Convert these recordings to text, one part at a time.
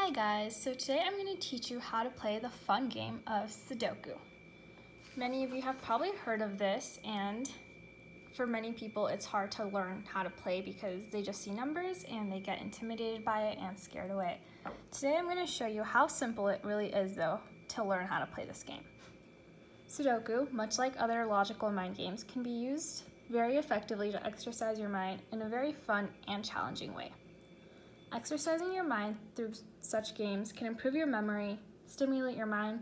Hi guys, so today I'm going to teach you how to play the fun game of Sudoku. Many of you have probably heard of this, and for many people it's hard to learn how to play because they just see numbers and they get intimidated by it and scared away. Today I'm going to show you how simple it really is though to learn how to play this game. Sudoku, much like other logical mind games, can be used very effectively to exercise your mind in a very fun and challenging way. Exercising your mind through such games can improve your memory, stimulate your mind,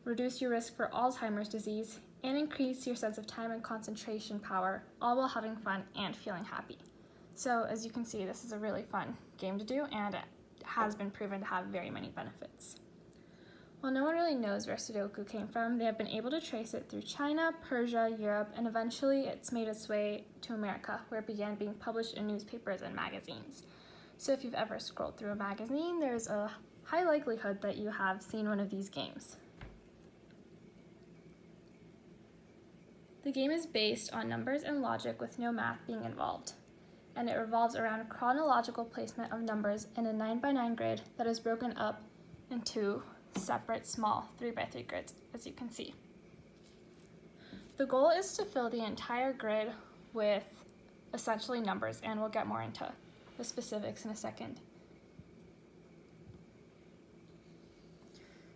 reduce your risk for Alzheimer's disease, and increase your sense of time and concentration power, all while having fun and feeling happy. So as you can see, this is a really fun game to do, and it has been proven to have very many benefits. While no one really knows where Sudoku came from, they have been able to trace it through China, Persia, Europe, and eventually it's made its way to America, where it began being published in newspapers and magazines. So if you've ever scrolled through a magazine, there's a high likelihood that you have seen one of these games. The game is based on numbers and logic with no math being involved, and it revolves around a chronological placement of numbers in a 9x9 grid that is broken up into separate small 3x3 grids, as you can see. The goal is to fill the entire grid with essentially numbers, and we'll get more into the specifics in a second.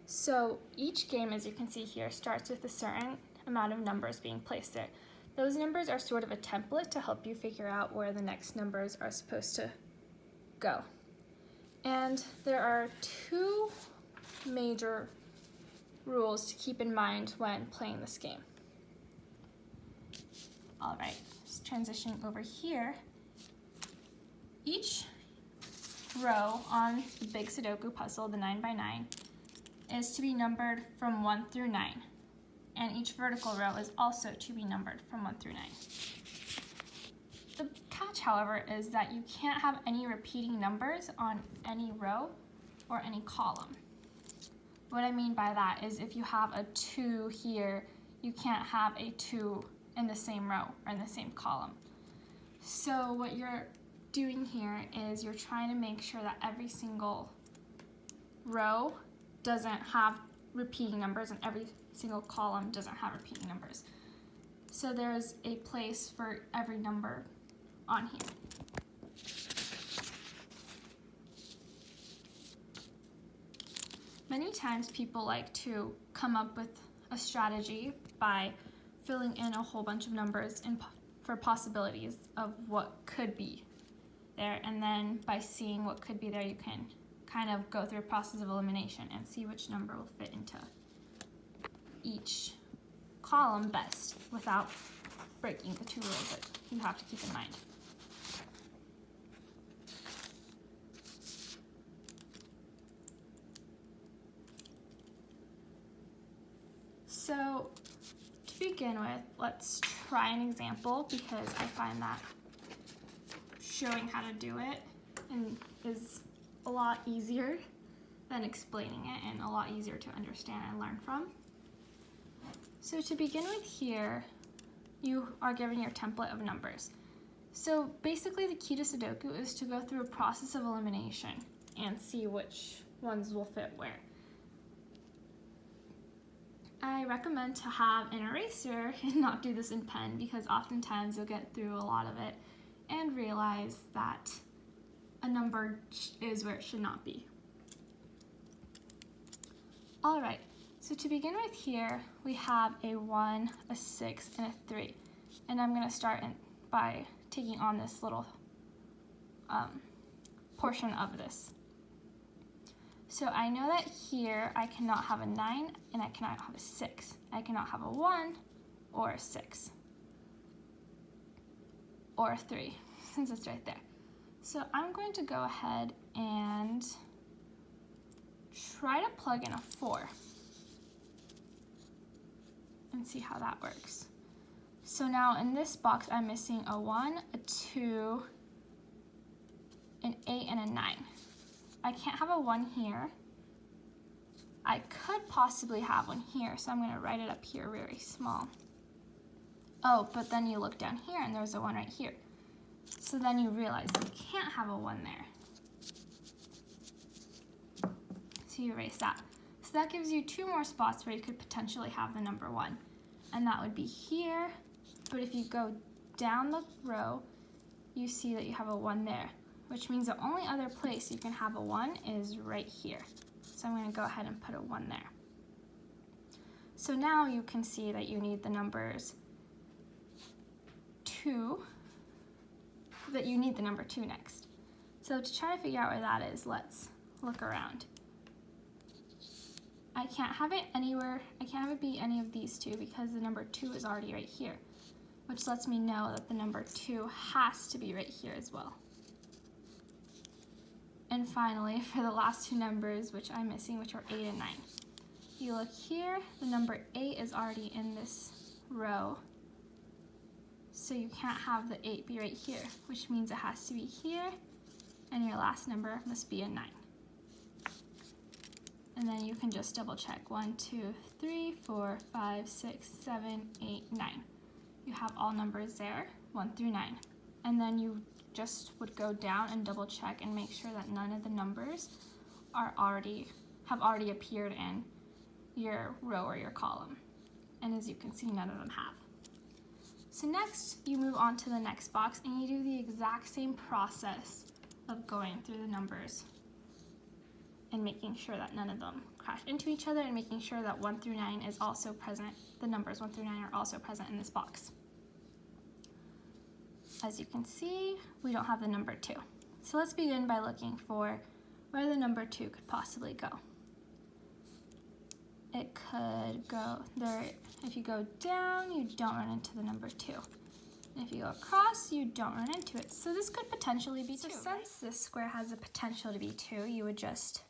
So each game, as you can see here, starts with a certain amount of numbers being placed there. Those numbers are sort of a template to help you figure out where the next numbers are supposed to go. And there are two major rules to keep in mind when playing this game. All right, just transitioning over here. Each row on the big Sudoku puzzle, the 9x9, is to be numbered from 1 through 9. And each vertical row is also to be numbered from 1 through 9. The catch, however, is that you can't have any repeating numbers on any row or any column. What I mean by that is if you have a 2 here, you can't have a 2 in the same row or in the same column. So what you're doing here is you're trying to make sure that every single row doesn't have repeating numbers and every single column doesn't have repeating numbers. So there's a place for every number on here. Many times people like to come up with a strategy by filling in a whole bunch of numbers for possibilities of what could be there, and then by seeing what could be there, you can kind of go through a process of elimination and see which number will fit into each column best without breaking the two rules that you have to keep in mind. So to begin with, let's try an example because I find that showing how to do it is a lot easier than explaining it and a lot easier to understand and learn from. So to begin with here, you are given your template of numbers. So basically the key to Sudoku is to go through a process of elimination and see which ones will fit where. I recommend to have an eraser and not do this in pen because oftentimes you'll get through a lot of it and realize that a number is where it should not be. All right, so to begin with here, we have a 1, a 6, and a 3. And I'm gonna start by taking on this little portion of this. So I know that here I cannot have a 9 and I cannot have a 6. I cannot have a 1 or a 6 or a 3 since it's right there. So I'm going to go ahead and try to plug in a 4 and see how that works. So now in this box I'm missing a 1, a 2, an 8, and a 9. I can't have a 1 here. I could possibly have one here, so I'm going to write it up here very small. Oh, but then you look down here and there's a 1 right here. So then you realize you can't have a 1 there. So you erase that. So that gives you 2 more spots where you could potentially have the number 1. And that would be here. But if you go down the row, you see that you have a 1 there, which means the only other place you can have a 1 is right here. So I'm going to go ahead and put a 1 there. So now you can see that you need the numbers 2, that you need the number 2 next. So to try to figure out where that is, let's look around. I can't have it anywhere, I can't have it be any of these 2 because the number 2 is already right here, which lets me know that the number 2 has to be right here as well. And finally, for the last 2 numbers, which I'm missing, which are 8 and 9. You look here, the number 8 is already in this row, so you can't have the 8 be right here, which means it has to be here, and your last number must be a 9. And then you can just double check. 1, 2, 3, 4, 5, 6, 7, 8, 9. You have all numbers there, 1 through 9. And then you just would go down and double check and make sure that none of the numbers have already appeared in your row or your column. And as you can see, none of them have. So next, you move on to the next box and you do the exact same process of going through the numbers and making sure that none of them crash into each other and making sure that 1 through 9 is also present. The numbers 1 through 9 are also present in this box. As you can see, we don't have the number 2. So let's begin by looking for where the number 2 could possibly go. It could go there. If you go down, you don't run into the number 2. And if you go across, you don't run into it. So this could potentially be 2. So since this square has the potential to be 2, you would just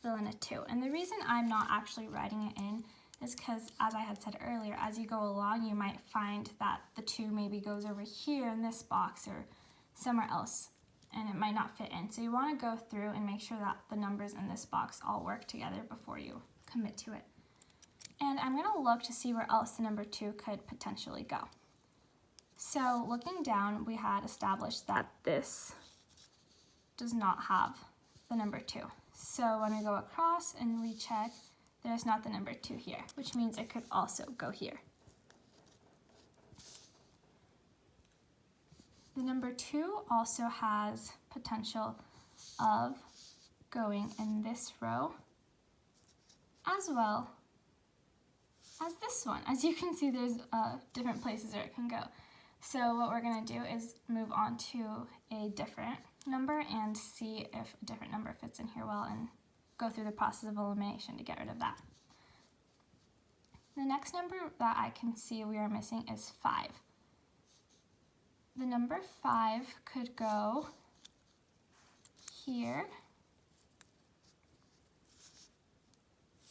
fill in a 2. And the reason I'm not actually writing it in is because, as I had said earlier, as you go along, you might find that the 2 maybe goes over here in this box or somewhere else, and it might not fit in. So you want to go through and make sure that the numbers in this box all work together before you commit to it. And I'm going to look to see where else the number 2 could potentially go. So looking down, we had established that this does not have the number 2. So when we go across and recheck, there's not the number 2 here, which means it could also go here. The number 2 also has potential of going in this row as well as this one. As you can see, there's different places where it can go. So what we're going to do is move on to a different number and see if a different number fits in here well and go through the process of elimination to get rid of that. The next number that I can see we are missing is 5. The number 5 could go here.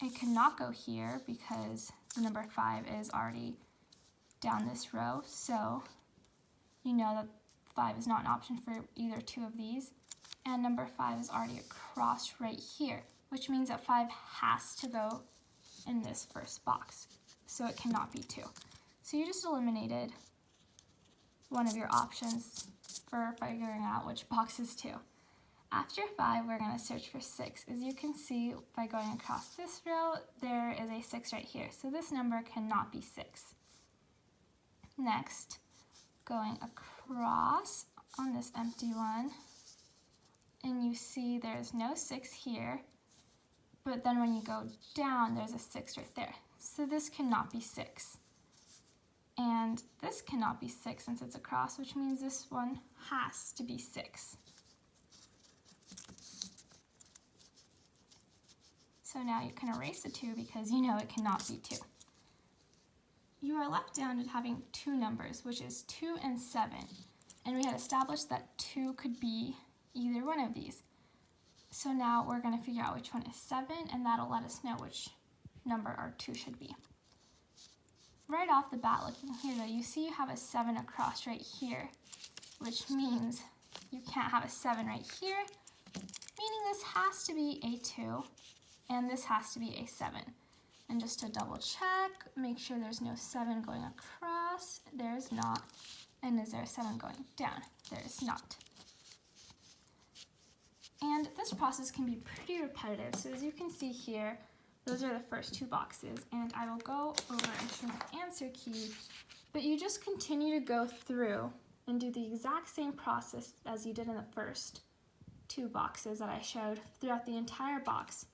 It could not go here because the number 5 is already down this row, so you know that 5 is not an option for either 2 of these. And number 5 is already across right here, which means that 5 has to go in this first box, so it cannot be 2. So you just eliminated one of your options for figuring out which box is 2. After 5, we're going to search for 6. As you can see, by going across this row, there is a 6 right here, so this number cannot be 6. Next, going across on this empty one, and you see there's no 6 here, but then when you go down, there's a 6 right there. So this cannot be 6. And this cannot be 6 since it's across, which means this one has to be 6. So now you can erase the 2 because you know it cannot be 2. You are left down to having 2 numbers, which is 2 and 7. And we had established that 2 could be either one of these. So now we're going to figure out which one is 7, and that'll let us know which number our 2 should be. Right off the bat, looking here though, you see you have a 7 across right here, which means you can't have a 7 right here, meaning this has to be a 2, and this has to be a 7. And just to double check, make sure there's no 7 going across. There's not. And is there a 7 going down? There is not. And this process can be pretty repetitive. So as you can see here, those are the first 2 boxes, and I will go over and show the answer key, but you just continue to go through and do the exact same process as you did in the first 2 boxes that I showed throughout the entire box.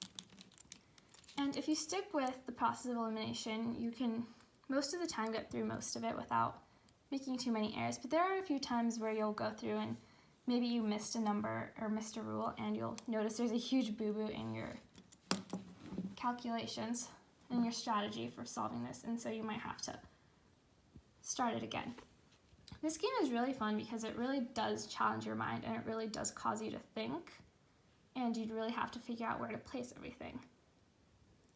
And if you stick with the process of elimination, you can most of the time get through most of it without making too many errors, but there are a few times where you'll go through and maybe you missed a number or missed a rule, and you'll notice there's a huge boo-boo in your calculations and your strategy for solving this, and so you might have to start it again. This game is really fun because it really does challenge your mind, and it really does cause you to think, and you'd really have to figure out where to place everything.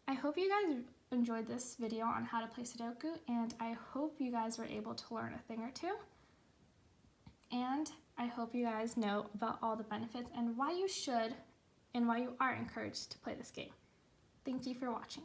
I hope you guys enjoyed this video on how to play Sudoku, and I hope you guys were able to learn a thing or two. And I hope you guys know about all the benefits and why you should and why you are encouraged to play this game. Thank you for watching.